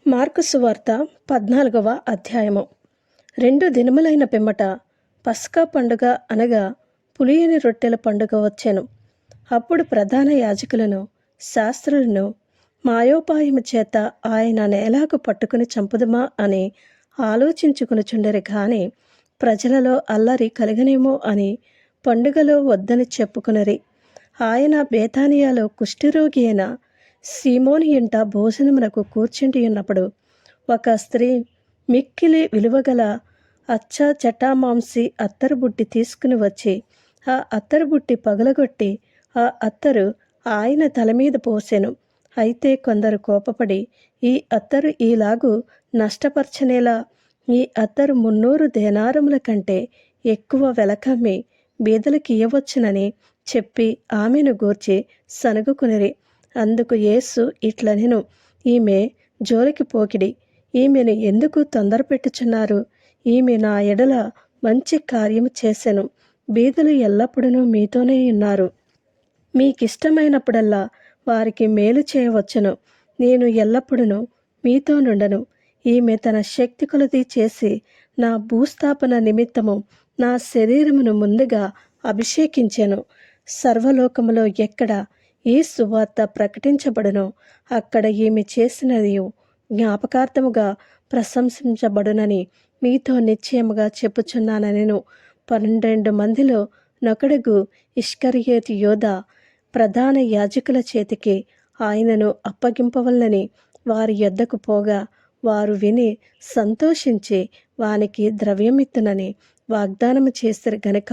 Mark సువార్త 14వ అధ్యాయము. 2 దినములైన పిమ్మట పస్కా పండుగ అనగా పులియని రొట్టెల పండుగ వచ్చెను. అప్పుడు ప్రధాన యాజకులను శాస్త్రులను మాయోపాయము చేత ఆయన నేలాకు పట్టుకుని చంపుదమా అని ఆలోచించుకునిచుండెరు. గాని ప్రజలలో అల్లరి కలగనేమో అని పండుగలో వద్దని చెప్పుకునరి. ఆయన బేతానియాలో కుష్ఠరోగి అయిన సీమోని ఇంట భోజనమునకు కూర్చుండి ఉన్నప్పుడు ఒక స్త్రీ మిక్కిలి విలువగల అచ్చ జటామాంసి అత్తరు బుట్టి తీసుకుని వచ్చి ఆ అత్తరు బుట్టి పగలగొట్టి ఆ అత్తరు ఆయన తల మీద పోసెను. అయితే కొందరు కోపపడి, ఈ అత్తరు ఈలాగు నష్టపరచనేలా, ఈ అత్తరు 300 దేనారముల కంటే ఎక్కువ వెలకమ్మి బీదలకి ఇయ్యవచ్చునని చెప్పి ఆమెను గూర్చి సనుగుకునిరి. అందుకు యేసు ఇట్లనెను, ఈమె జోలికి పోకిడి, ఈమెను ఎందుకు తొందర పెట్టుచున్నారు? ఈమె నా ఎడల మంచి కార్యము చేసెను. బీదలు ఎల్లప్పుడూ మీతోనే ఉన్నారు, మీకిష్టమైనప్పుడల్లా వారికి మేలు చేయవచ్చును. నేను ఎల్లప్పుడూ మీతో నుండను. ఈమె తన శక్తి కొలది చేసి నా భూస్థాపన నిమిత్తము నా శరీరమును ముందుగా అభిషేకించెను. సర్వలోకములో ఎక్కడ ఈ సువార్త ప్రకటించబడునో అక్కడ ఈమె చేసినది జ్ఞాపకార్థముగా ప్రశంసించబడునని మీతో నిశ్చయముగా చెప్పుచున్నానెను. 12 మందిలో నొకడుగు ఇష్కరియోతు యోధా ప్రధాన యాజకుల చేతికి ఆయనను అప్పగింపవలనని వారి యొద్దకు పోగా, వారు విని సంతోషించి వానికి ద్రవ్యమిత్తునని వాగ్దానము చేసిరి గనుక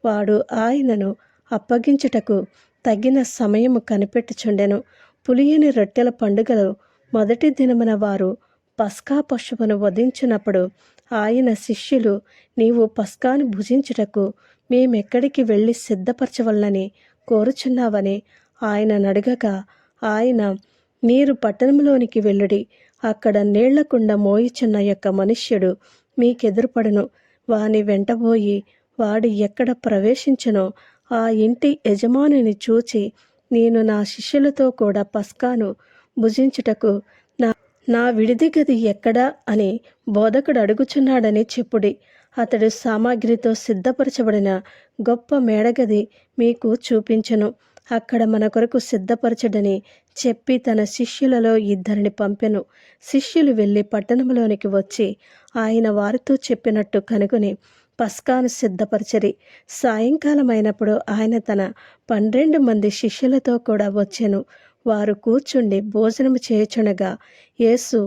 వాడు ఆయనను అప్పగించుటకు తగిన సమయము కనిపెట్టుచుండెను. పులియని రొట్టెల పండుగలో మొదటి దినమున వారు పస్కా పశువును వధించినప్పుడు ఆయన శిష్యులు, నీవు పస్కాను భుజించుటకు మేమెక్కడికి వెళ్ళి సిద్ధపరచవలనని కోరుచున్నావని ఆయన నడగగా, ఆయన, మీరు పట్టణంలోనికి వెళ్ళుడి, అక్కడ నీళ్లకుండ మోయిచున్న యొక్క మనుష్యుడు మీకెదురుపడును. వాని వెంటబోయి వాడు ఎక్కడ ప్రవేశించునో ఆ ఇంటి యజమానిని చూచి, నేను నా శిష్యులతో కూడా పస్కాను భుజించుటకు నా విడిది గది ఎక్కడా అని బోధకుడు అడుగుచున్నాడని చెప్పుడి. అతడు సామాగ్రితో సిద్ధపరచబడిన గొప్ప మేడగది మీకు చూపించును. అక్కడ మన కొరకు సిద్ధపరచడని చెప్పి తన శిష్యులలో 2 పంపెను. శిష్యులు వెళ్ళి పట్టణంలోనికి వచ్చి ఆయన వారితో చెప్పినట్టు కనుగొని పస్కాను సిద్ధపరచరి. సాయంకాలం అయినప్పుడు ఆయన తన 12 మంది శిష్యులతో కూడా వచ్చెను. వారు కూర్చుండి భోజనము చేయుచుండగా యేసు,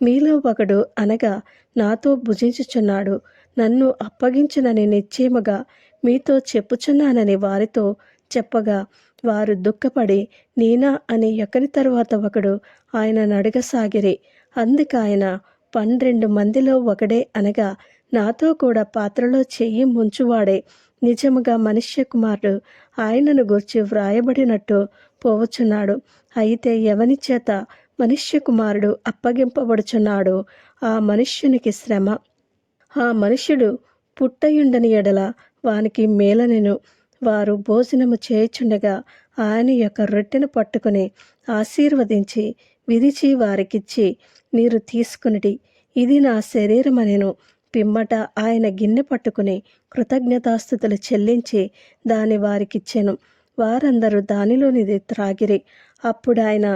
మీలో ఒకడు అనగా నాతో భుజించుచున్నాడు, నన్ను అప్పగించునని నిశ్చయముగా మీతో చెప్పుచున్నానని వారితో చెప్పగా, వారు దుఃఖపడి నేనా అని ఒకరి తరువాత ఒకడు ఆయనను అడగసాగిరి. అందుకాయన 12 మందిలో ఒకడే అనగా నాతో కూడా పాత్రలో చెయ్యి ముంచువాడే నిజముగా మనుష్య కుమారుడు ఆయనను గూర్చి వ్రాయబడినట్టు పోవచున్నాడు. అయితే ఎవని చేత మనుష్య కుమారుడు అప్పగింపబడుచున్నాడో ఆ మనుష్యునికి శ్రమ, ఆ మనుష్యుడు పుట్టయుండని ఎడల వానికి మేలనెను. వారు భోజనము చేయుచుండగా ఆయన యొక్క రొట్టెను పట్టుకుని ఆశీర్వదించి విరిచి వారికిచ్చి, మీరు తీసుకునిడి, ఇది నా శరీరమనెను. పిమ్మట ఆయన గిన్నె పట్టుకుని కృతజ్ఞతాస్తుతులు చెల్లించి దాని వారికిచ్చెను. వారందరూ దానిలోనిది త్రాగిరి. అప్పుడు ఆయన,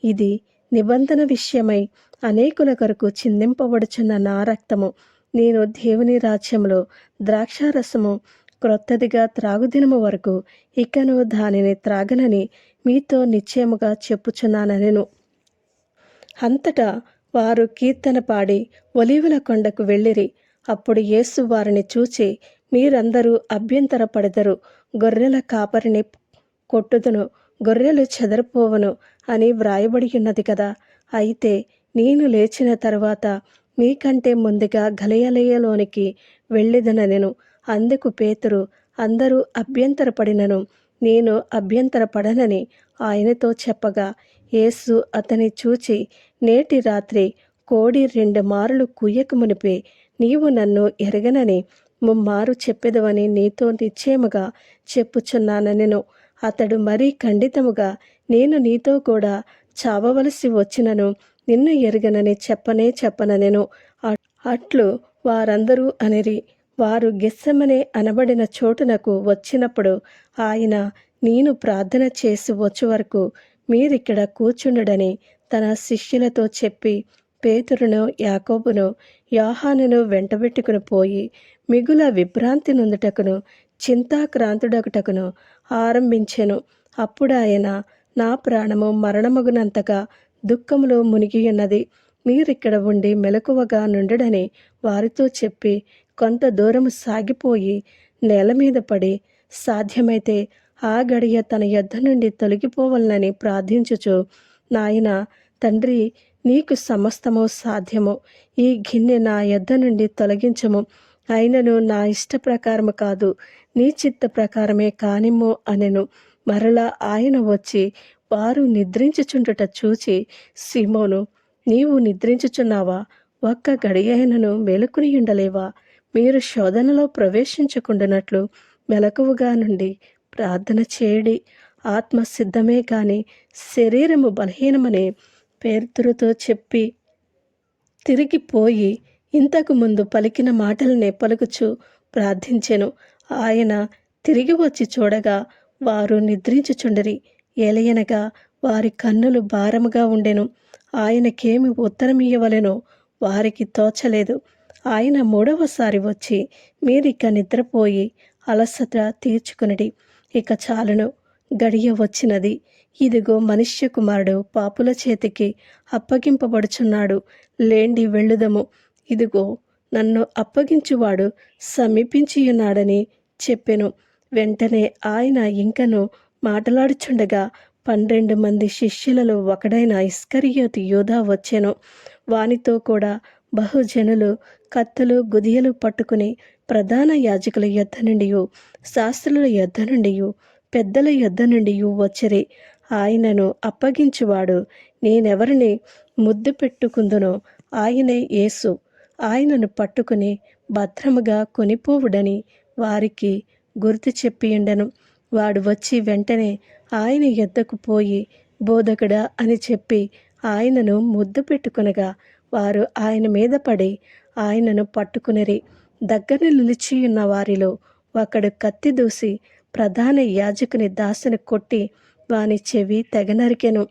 ఇది నిబంధన విషయమై అనేకుల కొరకు చిందింపబడుచున్న నా రక్తము. నేను దేవుని రాజ్యములో ద్రాక్షారసము క్రొత్తదిగా త్రాగుదినము వరకు ఇకను దానిని త్రాగనని మీతో నిశ్చయముగా చెప్పుచున్నానెను. అంతటా వారు కీర్తన పాడి ఒలీవల కొండకు వెళ్ళిరి. అప్పుడు యేసు వారిని చూచి, మీరందరూ అభ్యంతరపడెదరు, గొర్రెల కాపరిని కొట్టుదును, గొర్రెలు చెదరిపోవును అని వ్రాయబడి ఉన్నది కదా. అయితే నేను లేచిన తరువాత మీకంటే ముందుగా గలిలయలోనికి వెళ్ళెదనెను. అందుకు పేతురు, అందరూ అభ్యంతరపడినను నేను అభ్యంతరపడనని ఆయనతో చెప్పగా, యేసు అతని చూచి, నేటి రాత్రి కోడి 2 మారులు కూయక మునిపే నీవు నన్ను ఎరగనని ముమ్మారు చెప్పెదవని నీతో నిశ్చయముగా చెప్పుచున్నానెను. అతడు మరీ ఖండితముగా, నేను నీతో కూడా చావవలసి వచ్చినను నిన్ను ఎరుగనని చెప్పనెను. అట్లు వారందరూ అనిరి. వారు గెత్సెమనే అనబడిన చోటునకు వచ్చినప్పుడు ఆయన, నేను ప్రార్థన చేసి వచ్చు వరకు మీరిక్కడ కూర్చుండుడని తన శిష్యులతో చెప్పి పేతురును, యాకోబును, యోహానును వెంటబెట్టుకుని పోయి మిగుల విభ్రాంతి నొందుటకును చింతాక్రాంతుడగుటకును ఆరంభించెను. అప్పుడాయన, నా ప్రాణము మరణమగునంతగా దుఃఖములో మునిగియున్నది. మీరిక్కడ ఉండి మెలకువగా నుండుడని వారితో చెప్పి కొంత దూరము సాగిపోయి నేల మీద పడి సాధ్యమైతే ఆ గడియ తన యొద్ద నుండి తొలగిపోవాలని ప్రార్థించుచు, నాయనా తండ్రి, నీకు సమస్తము సాధ్యము. ఈ గిన్నె నా యొద్ద నుండి తొలగించము. అయినను నా ఇష్ట ప్రకారము కాదు, నీ చిత్త ప్రకారమే కానిమ్ము అనెను. మరలా ఆయన వచ్చి వారు నిద్రించుచుండుట చూచి, సీమోను, నీవు నిద్రించుచున్నావా? ఒక్క గడియైనను మేలుకునియుండలేవా? మీరు శోధనలో ప్రవేశించకుండానట్లు మెలకువగా నుండి ప్రార్థన చేయడి. ఆత్మ సిద్ధమే కాని శరీరము బలహీనమని పేతురుతో చెప్పి తిరిగిపోయి ఇంతకు ముందు పలికిన మాటలనే పలుకుచు ప్రార్థించెను. ఆయన తిరిగి వచ్చి చూడగా వారు నిద్రించుచుండిరి. ఏలయనగా వారి కన్నులు భారముగా ఉండెను. ఆయనకేమి ఉత్తరమియ్యవలెనో వారికి తోచలేదు. ఆయన మూడవసారి వచ్చి, మీరిక నిద్రపోయి అలసట తీర్చుకునిడి, ఇక చాలును, గడియ వచ్చినది. ఇదిగో మనుష్య కుమారుడు పాపుల చేతికి అప్పగింపబడుచున్నాడు. లేండి వెళ్ళుదము. ఇదిగో నన్ను అప్పగించువాడు సమీపించియున్నాడని చెప్పెను. వెంటనే ఆయన ఇంకను మాటలాడుచుండగా 12 మంది శిష్యులలో ఒకడైన ఇస్కరియోతు యూదా వచ్చెను. వానితో కూడా బహుజనులు కత్తులు గుదియలు పట్టుకుని ప్రధాన యాజకుల యొద్ద నుండి, శాస్త్రుల యొద్ద నుండి, పెద్దల యొద్ద నుండి వచ్చిరి. ఆయనను అప్పగించువాడు నేనెవరిని ముద్దు పెట్టుకుందునో ఆయనే యేసు. ఆయనను పట్టుకుని భద్రముగా కొనిపోవుడని వారికి గుర్తు చెప్పియుండెను. వాడు వచ్చి వెంటనే ఆయన యొద్దకు పోయి, బోధకుడా అని చెప్పి ఆయనను ముద్దు పెట్టుకొనగా వారు ఆయన మీద పడి ఆయనను పట్టుకునిరి. దగ్గర నిలిచియున్న వారిలో ఒకడు కత్తి దూసి ప్రధాన యాజకుని దాసుని కొట్టి వాని చెవి తెగ నరికెను.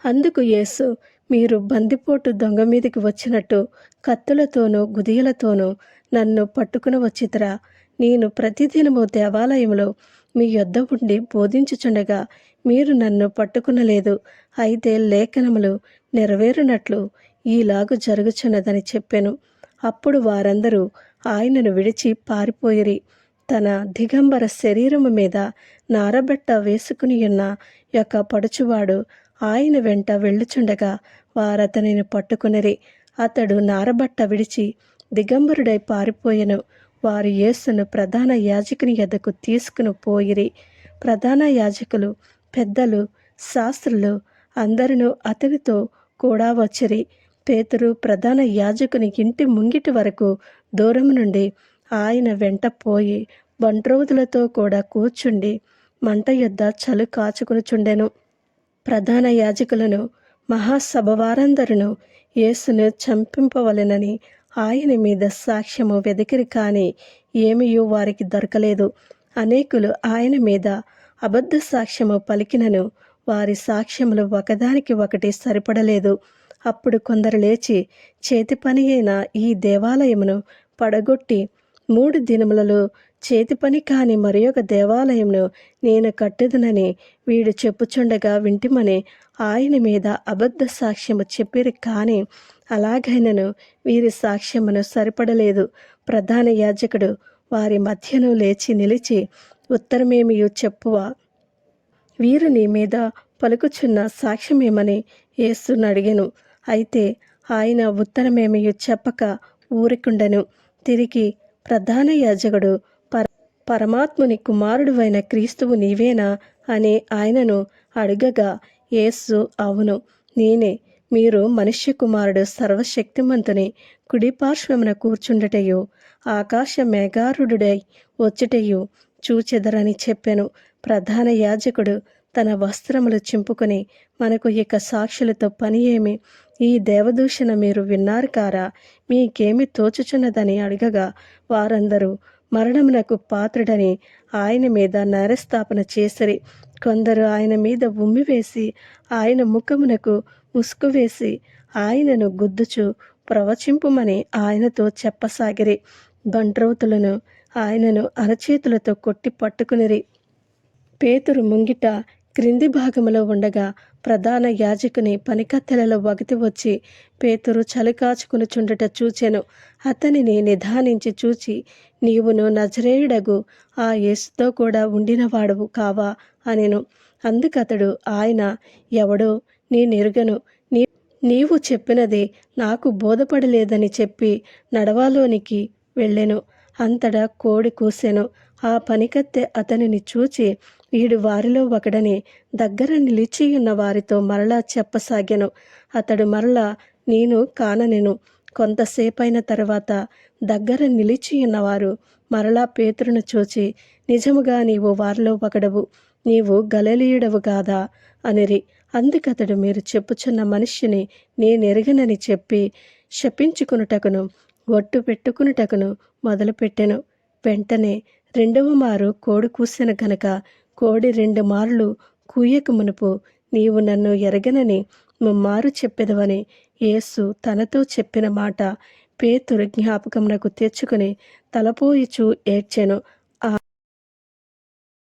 అందుకు యేసు, మీరు బందిపోటు దొంగ మీదికి వచ్చినట్టు కత్తులతోనూ గుదియలతోనూ నన్ను పట్టుకుని వచ్చితురా? నేను ప్రతిదినము దేవాలయంలో మీ యొద్ద ఉండి బోధించుచుండగా మీరు నన్ను పట్టుకునలేదు. అయితే లేఖనములు నెరవేరునట్లు ఈలాగు జరుగుచున్నదని చెప్పెను. అప్పుడు వారందరూ ఆయనను విడిచి పారిపోయిరి. తన దిగంబర శరీరము మీద నారబట్ట వేసుకునియున్న యొక్క పడుచువాడు ఆయన వెంట వెళ్ళుచుండగా వారతనిని పట్టుకునిరి. అతడు నారబట్ట విడిచి దిగంబరుడై పారిపోయెను. వారు యేసును ప్రధాన యాజకుని యొద్దకు తీసుకుని పోయిరి. ప్రధాన యాజకులు, పెద్దలు, శాస్త్రులు అందరూ అతనితో కూడా వచ్చిరి. పేతురు ప్రధాన యాజకుని ఇంటి ముంగిటి వరకు దూరం నుండి ఆయన వెంట పోయి బంట్రోతులతో కూడా కూర్చుండి మంట యొద్ద చలి కాచుకునిచుండెను. ప్రధాన యాజకులను, మహాసభ వారందరూ యేసును చంపింపవలెనని ఆయన మీద సాక్ష్యము వెదికిరి, కానీ ఏమీయూ వారికి దొరకలేదు. అనేకులు ఆయన మీద అబద్ధ సాక్ష్యము పలికినను వారి సాక్ష్యములు ఒకదానికి ఒకటి సరిపడలేదు. అప్పుడు కొందరు లేచి, చేతి పని అయిన ఈ దేవాలయమును పడగొట్టి 3 దినములలో చేతి పని కాని మరి ఒక దేవాలయమును నేను కట్టుదునని వీడు చెప్పుచుండగా వింటిమని ఆయన మీద అబద్ధ సాక్ష్యము చెప్పిరి, కానీ అలాగైనను వీరి సాక్ష్యమును సరిపడలేదు. ప్రధాన యాజకుడు వారి మధ్యను లేచి నిలిచి, ఉత్తరమేమియు చెప్పువా? వీరు నీ మీద పలుకుచున్న సాక్ష్యమేమని యేసును అడిగెను. అయితే ఆయన ఉత్తరమేమియు చెప్పక ఊరికుండెను. తిరిగి ప్రధాన యాజకుడు, పరమాత్ముని కుమారుడువైన క్రీస్తువు నీవేనా అని ఆయనను అడగగా యేసు, అవును నేనే. మీరు మనుష్య కుమారుడు సర్వశక్తిమంతుని కుడిపార్శ్వమున కూర్చుండుటయు ఆకాశ మేఘారుడై వచ్చుటయు చూచెదరని చెప్పెను. ప్రధాన యాజకుడు తన వస్త్రములు చింపుకొని మనకు ఇక సాక్షులతో పని ఏమి? ఈ దేవదూషణ మీరు విన్నారు కారా? మీకేమి తోచుచున్నదని అడగగా వారందరూ మరణమునకు పాత్రుడని ఆయన మీద నేరస్థాపన చేసిరి. కొందరు ఆయన మీద ఉమ్మివేసి ఆయన ముఖమునకు ముసుగు వేసి ఆయనను గుద్దుచు ప్రవచింపుమని ఆయనతో చెప్పసాగిరి. బంట్రౌతులను ఆయనను అరచేతులతో కొట్టి పట్టుకునిరి. పేతురు ముంగిట క్రింది భాగములో ఉండగా ప్రధాన యాజకుని పనికత్తెలలో ఒకటి వచ్చి పేతురు చలి కాచుకునిచుండుట చూచెను. అతనిని నిదానించి చూచి, నీవును నజరేయుడగు ఆ యేసుతో కూడా ఉండినవాడవు కావా అనెను. అందుకతడు, ఆయన ఎవడో నేనెరుగను, నీవు చెప్పినది నాకు బోధపడలేదని చెప్పి నడవాలోనికి వెళ్ళెను. అంతటా కోడి కూసెను. ఆ పనికత్తె అతనిని చూచి వీడు వారిలో ఒకడని దగ్గర నిలిచియున్న వారితో మరలా చెప్పసాగెను. అతడు మరలా నేను కాననెను. కొంతసేపైన తర్వాత దగ్గర నిలిచియున్నవారు మరలా పేతురును చూచి, నిజముగా నీవు వారిలో ఒకడవు, నీవు గలిలయుడవు కాదా అనిరి. అందుకతడు, మీరు చెప్పుచున్న మనిషిని నేనెరగనని చెప్పి శపించుకునుటకును ఒట్టు పెట్టుకునుటకును మొదలుపెట్టెను. వెంటనే రెండవ మారు కోడి కూసెను గనుక కోడి 2 మార్లు కూయక మునుపు నీవు నన్ను ఎరగనని ముమ్మారు చెప్పెదవని యేసు తనతో చెప్పిన మాట పేతురు జ్ఞాపకమునకు తెచ్చుకుని తలపోయిచూ ఏడ్చెను.